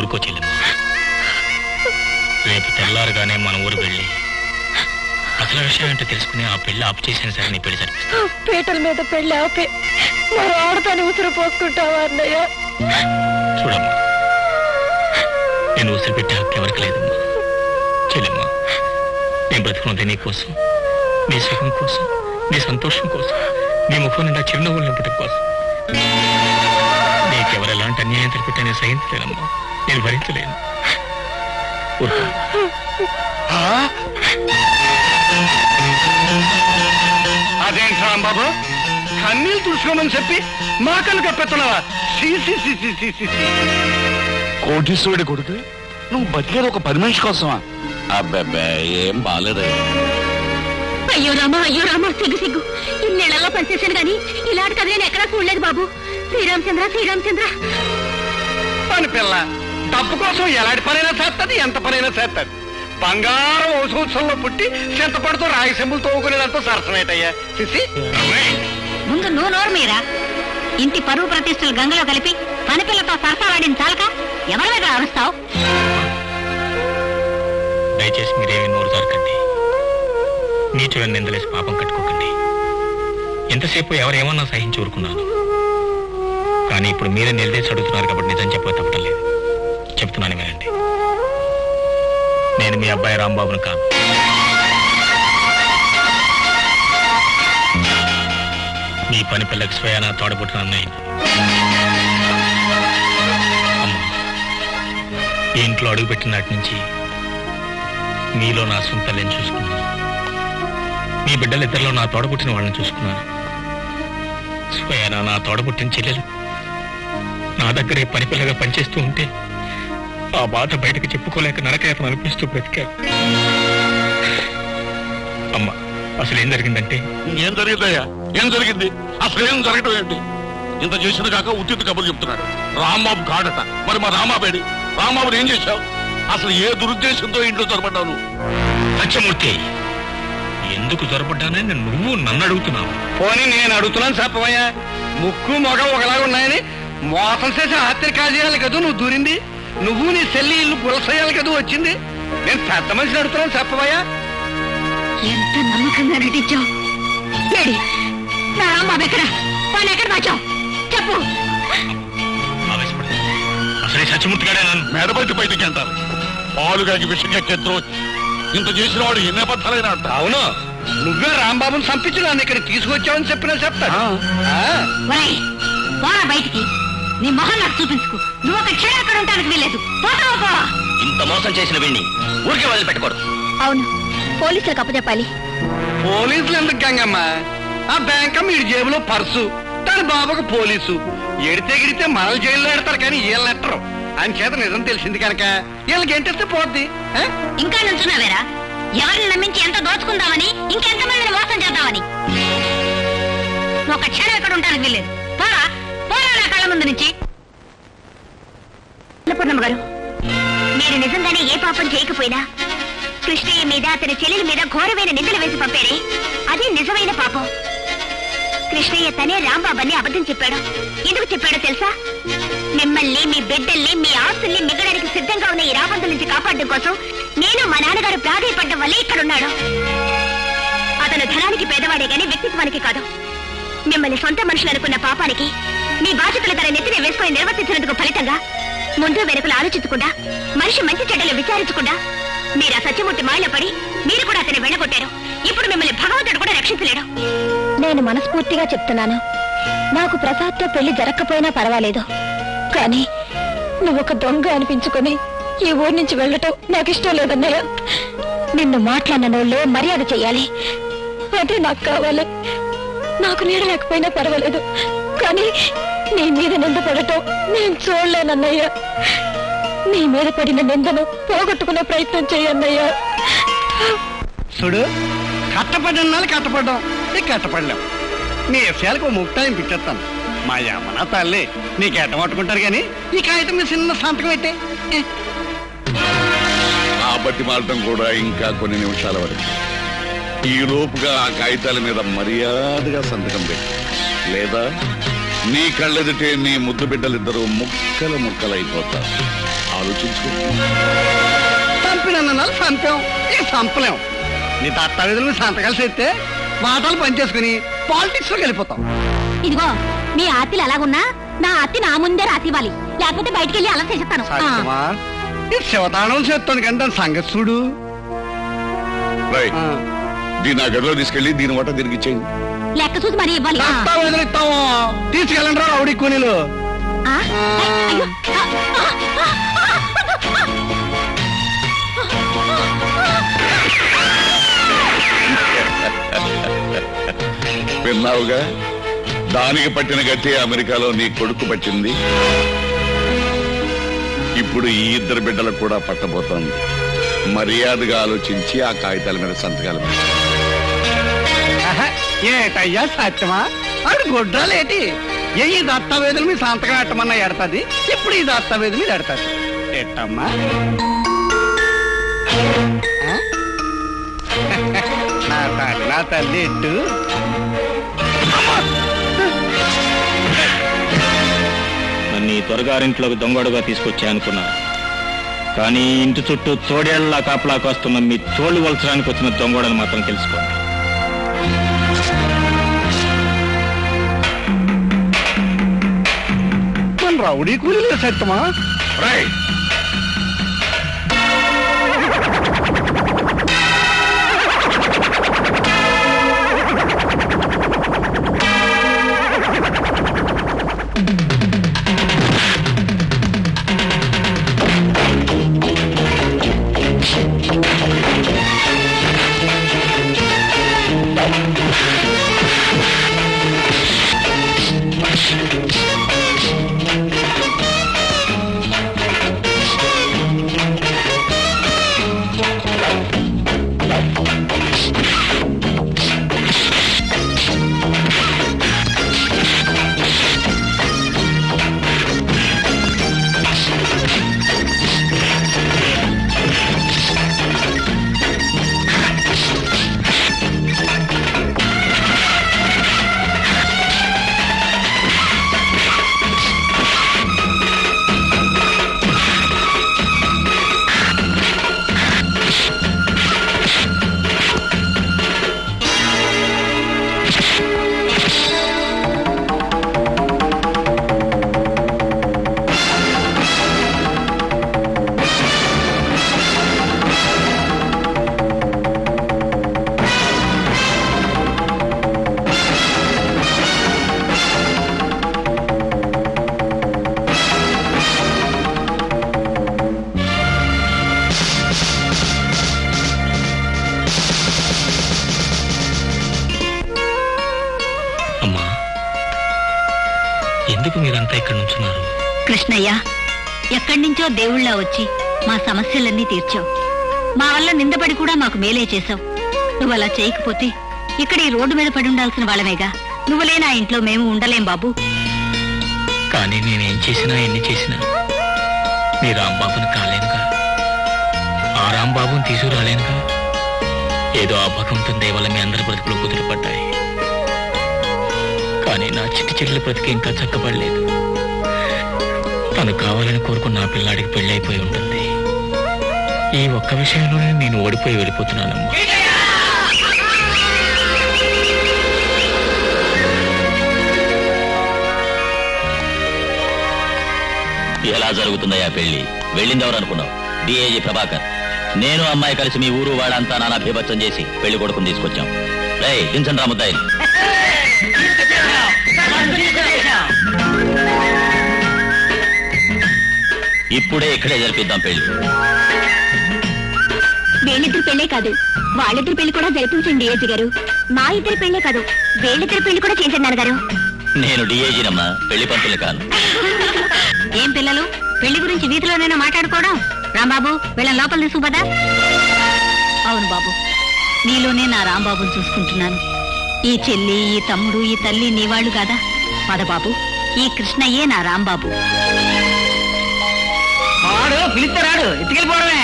ఊరుకో చెల్లెమ్మ. రేపు తెల్లారుగానే మన ఊరు వెళ్ళి అసలు విషయం ఏంటో తెలుసుకుని ఆ పెళ్లి ఆపు చేసిన సరే నీ పెళ్లి జరిపిస్తా. పీటల మీద పెళ్లి ఆపి మరి ఆడతాను ఉసురు పోసుకుంటావా అన్నయ్య? చూడమ్మా, నేను ఉసిరి పెట్టే హక్కు ఎవరికి లేదమ్మా. చెల్లెమ్మా, నేను బ్రతుకున్నది నీ కోసం, నీ సుఖం కోసం, నీ సంతోషం కోసం, నీ ముఖం నిండా చిరునవ్వులు నింపటం కోసం. నీకెవరు ఎలాంటి అన్యాయం తెలిపెట్టా నేను సహించలేనమ్మా, నేను భరించలేను. అదేంటి రాంబాబు, కన్నీళ్ళు తుడుచుకోమని చెప్పి మా కళ్ళు కప్పెత్తున్నావా? కోటీశ్వరుడి కొడుకు నువ్వు బతికేది ఒక పని మనిషి కోసమా? అబ్బాబ్బా, ఏం బాలేదు. అయ్యో రామా సిగ్గు ఇన్నేళ్లలో పనిచేశాను గాని ఇలాంటి కథ నేను ఎక్కడా చూడలేదు బాబు. శ్రీరామచంద్ర పని పిల్ల డబ్బు కోసం ఎలాంటి పనైనా చేస్తుంది, ఎంత పనైనా చేస్తుంది. బంగారం ఓ సంవత్సరంలో పుట్టి చింతపడుతూ రాగి సెంబులు తోముకునేదంతా సరసమేటయ్యా. సిసి ముందు నువ్వు నోరు మీరా. ఇంటి పరువు ప్రతిష్టలు గంగలో కలిపి పనిపిల్లతో సరసాలాడిన చాలక ఎవరి మీద అరుస్తావు? దయచేసి మీరేమీ నోరు దొరకండి, నీచులను నిందలేసి పాపం కట్టుకోకండి. ఎంతసేపు ఎవరేమన్నా సహించి ఊరుకున్నాను, కానీ ఇప్పుడు మీరే నిలదీసి అడుగుతున్నారు కాబట్టి నిజం చెప్పక తప్పటం లేదు. చెప్తున్నాను వినండి. నేను మీ అబ్బాయి రాంబాబును కాదు. మీ పని పిల్లకి స్వయానా తోడబుట్టిన అన్నయ్య. ఈ ఇంట్లో అడుగుపెట్టిన నాటి నుంచి మీలో నా సొంత తల్లిని చూసుకున్నాను, మీ బిడ్డలిద్దరిలో నా తోడబుట్టిన వాళ్ళని చూసుకున్నాను. స్వయానా నా తోడబుట్టిన చెల్లెలు నా దగ్గరే పని పిల్లగా పనిచేస్తూ ఉంటే ఆ బాధ బయటకు చెప్పుకోలేక నరకయాతన అనిపిస్తూ బ్రతికారు. అమ్మా, అసలు ఏం జరిగిందంటే? ఏం జరిగిందయ్యా? ఏం జరిగింది? అసలు ఏం జరగటం ఏంటి? ఇంత చేసిన కాక ఉత్తిత కబుర్లు చెప్తున్నాడు. రాంబాబు కాడట. మరి మా రాంబాబేడి? రాంబాబుని ఏం చేశావు? అసలు ఏ దురుద్దేశంతో ఇంట్లో దొరపడ్డావు నువ్వు? సత్యమూర్తి, ఎందుకు దొరపడ్డానని నువ్వు నన్ను అడుగుతున్నావు? పోనీ నేను అడుగుతున్నాను చెప్పవయ్యా. ముక్కు మొగ ఒకలాగా ఉన్నాయని మోసం చేసి హత్య కాజేయాలి కదా నువ్వు దూరింది. నువ్వు నీ చెల్లి ఇల్లు గులసేయాలి కదా వచ్చింది. నేను పెద్ద మనిషిని అడుగుతున్నాను చెప్పవయ్యా. ఎంత నమ్మకంగా నటించావు. నా రాంబాబు ఎక్కడ? వాళ్ళు ఎక్కడ మార్చావు చెప్పు. అసలు సత్యమూర్తి గారే నన్ను మెడబట్టి బయటికి అంటారు. పాలుగాకి విషయంగా చెత్రో ఇంత చేసిన వాడు ఎన్ని అబద్ధాలైనా అంట. అవును, నువ్వే రాంబాబుని చంపించి నన్ను ఇక్కడ తీసుకొచ్చావని చెప్పినా చెప్తాను. పోరా బయటికి. నీ మొహం నాకు చూపించుకు. నువ్వు ఒక క్షణం అక్కడ ఉంటానికి వీలేదు. పోతావా పోవా? ఇంత మోసం చేసిన వీణ్ణి ఊరికే వదిలిపెట్టకూడదు. అవును, పోలీసులకు అప్పచెప్పాలి. పోలీసులు ఎందుకు గంగమ్మ? ఆ బ్యాంకమ్మ వీడి జేబులో పర్సు, తన బాబుకు పోలీసు. ఎడితే గిడితే మనల్ని జైల్లో పెడతారు కానీ వీళ్ళు నెట్టరు. అని చేత నిజం తెలిసింది కనుక వీళ్ళకి ఎంటేస్తే పోద్ది. ఇంకా నుంచున్నావేరా? ఎవరిని నమ్మించి ఎంత దోచుకుందామని, ఇంకెంత మందిని మోసం చేద్దామని. ఒక క్షణం ఎక్కడ ఉంటానికి వీల్లేదు. పోరా పోరా నా కళ్ళ ముందు నుంచి. అన్నపూర్ణమ్మ గారు, మీరు నిజంగానే ఏ పాపం చేయకపోయినా కృష్ణయ్య మీద అతని చెల్లెల మీద ఘోరమైన నిందలు వేసి పంపారే, అది నిజమైన పాపం. కృష్ణయ్య తనే రాంబాబుని అబద్ధం చెప్పాడు. ఎందుకు చెప్పాడో తెలుసా? మిమ్మల్ని, మీ బిడ్డల్ని, మీ ఆస్తుల్ని మిగడానికి సిద్ధంగా ఉన్న ఈ రాబందుల నుంచి కాపాడడం కోసం నేను మా నాన్నగారు ప్రాధాయపడ్డం వల్లే ఇక్కడున్నాడు. అతను ధనానికి పేదవాడే గాని వ్యక్తిత్వానికి కాదు. మిమ్మల్ని సొంత మనుషులు అనుకున్న పాపానికి మీ బాధ్యతలు తన నెత్తిన వేసుకొని నిర్వర్తించినందుకు ఫలితంగా ముందు వెనుకలు ఆలోచించకుండా, మనిషి మంచి చెడ్డలు విచారించకుండా మీరు ఆ సత్యమూర్తి మాయలో పడి మీరు కూడా అతన్ని వెళ్ళగొట్టారు. ఇప్పుడు మిమ్మల్ని భగవంతుడు కూడా రక్షించలేడు. నేను మనస్ఫూర్తిగా చెప్తున్నాను, నాకు ప్రసాద్తో పెళ్లి జరగకపోయినా పర్వాలేదు, కానీ నువ్వు ఒక దొంగ అనిపించుకొని ఈ ఊరి నుంచి వెళ్ళటం నాకు ఇష్టం లేదన్నయ్య. నిన్ను మాట్లాడినోళ్ళే మర్యాద చెయ్యాలి, అదే నాకు కావాలి. నాకు నీడ లేకపోయినా పర్వాలేదు, కానీ నీ మీద నింద పడటం నేను చూడలేనన్నయ్య. నీ మీద పడిన నిందను పోగొట్టుకునే ప్రయత్నం చేయన్నయ్యా. చూడు, కట్టపడ్డాలి కట్టపడ్డాం, నీకు కట్టపడలేం. నీ విషయాలకు ముక్తాయం పిచ్చేస్తాను. మా యమ్మన తల్లి నీకు ఎట్టమట్టుకుంటారు కానీ ఈ కాగితం మీద చిన్న సంతకం అయితే బట్టి మారటం కూడా ఇంకా కొన్ని నిమిషాల వరకు. ఈ లోపుగా ఆ కాగితాల మీద మర్యాదగా సంతకం పెట్టి, లేదా నీ కళ్ళెదిటే నీ ముద్దు బిడ్డలిద్దరూ ముక్కలు ముక్కలైపోతారు. ఆలోచించుకో. చంపినన్నాళ్ళు చంపాం, ఇక చంపలేం. నీ దత్తావేదులు మీ సంతకాలు చేస్తే వాటాలు పనిచేసుకుని పాలిటిక్స్ లోకి వెళ్ళిపోతాం. ఇదిగో మీ ఆర్తిలు ఎలాగున్నా నా ఆర్తి నా ముందే రాసివ్వాలి, లేకపోతే బయటికి వెళ్ళి అలా చేసేస్తాను. సత్యమా, ఈ శివతాండవం చేస్తాను కానీ దాని సంగతి చూడు. రైట్, దీని నా గదిలో తీసుకెళ్ళి దీని వాట తిరిగి ఇచ్చేయండి. లెక్క చూసి మరీ ఇవ్వాలి. దత్తావేదులు ఇస్తాము, తీసుకెళ్ళండి రా రౌడీ కూలీలు. అయ్యో, విన్నావుగా, దానికి పట్టిన గట్టి అమెరికాలో నీ కొడుకు పట్టింది. ఇప్పుడు ఈ ఇద్దరు బిడ్డలకు కూడా పట్టబోతోంది. మర్యాదగా ఆలోచించి ఆ కాగితాల మీద సంతకాలు పెట్టు. ఏటయ్యా సత్యమా, అది గొడ్రాలేటి? ఈ దత్తావేదులు మీ సంతకం పెట్టమన్నా ఎడతది, ఇప్పుడు ఈ దత్తావేదు మీద ఎడతది. ఎట్టమ్మా నా తల్లి ఎట్టు. నన్ను ఈ త్వరగారింట్లోకి దొంగడుగా తీసుకొచ్చా అనుకున్నా, కానీ ఇంటి చుట్టూ తోడేళ్ల కాపలాకు వస్తున్న మీ తోళ్లు వలసడానికి వచ్చిన దొంగడని మాత్రం తెలుసుకోండి. రౌడీ కూలీలు సత్యమా. రైట్, ఎందుకు మీరంతా ఇక్కడ నుంచున్నారు? కృష్ణయ్య, ఎక్కడి నుంచో దేవుళ్ళ వచ్చి మా సమస్యలన్నీ తీర్చావు. మా వల్ల నిందపడి కూడా మాకు మేలే చేశావు. నువ్వు అలా చేయకపోతే ఇక్కడ ఈ రోడ్డు మీద పడి ఉండాల్సిన వాళ్ళమేగా. నువ్వు లేనా ఇంట్లో మేము ఉండలేం బాబు. కానీ నేనేం చేసినా ఎన్ని చేసినా మీ రాంబాబుని కాలేనుగా, ఆ రాంబాబుని తీసుకురాలేనుగా. ఏదో ఆ భగవంతుని దయ వల్ల మీ అందరి బ్రతుకులు కుదిరిపడ్డాయి. కానీ నా చిట్టి చెల్లెల బ్రతికి ఇంకా చక్కబడలేదు. తను కావాలని కోరుకున్న ఆ పిల్లాడికి పెళ్లి అయిపోయి ఉంటుంది. ఈ ఒక్క విషయంలోనే నేను ఓడిపోయి వెళ్ళిపోతున్నానమ్మా. ఎలా జరుగుతుందయ్యా పెళ్లి? వెళ్ళిందెవరు అనుకున్నావు? డిఏజీ ప్రభాకర్. నేను అమ్మాయి కలిసి మీ ఊరు వాడంతా నానా భీభత్సం చేసి పెళ్లి కొడుకుని తీసుకొచ్చాం. రే దించండి రా ముద్దాయి. ఇప్పుడే ఇక్కడే జరిపిద్దాం పెళ్లి. వీళ్ళిద్దరు పెళ్లే కాదు, వాళ్ళిద్దరు పెళ్లి కూడా జరిపించండి డిఏజీ గారు. మా ఇద్దరి పెళ్లే కాదు, వీళ్ళిద్దరు పెళ్లి కూడా చేయండి నాన్నగారు. నేను డిఏజీనమ్మా, పెళ్లి పంతులు కాను. ఏం పిల్లలు, పెళ్లి గురించి వీధిలోనైనా మాట్లాడుకోవడం? రాంబాబు, వీళ్ళ లోపల తీసుకుపదా. అవును బాబు, నీలోనే నా రాంబాబుని చూసుకుంటున్నాను. ఈ చెల్లి, ఈ తమ్ముడు, ఈ తల్లి నీవాళ్ళు కాదా? పద బాబు, ఈ కృష్ణయ్యే నా రాంబాబు. పిలిస్తే రాడు, ఎత్తుకెళ్ళిపోవడమే.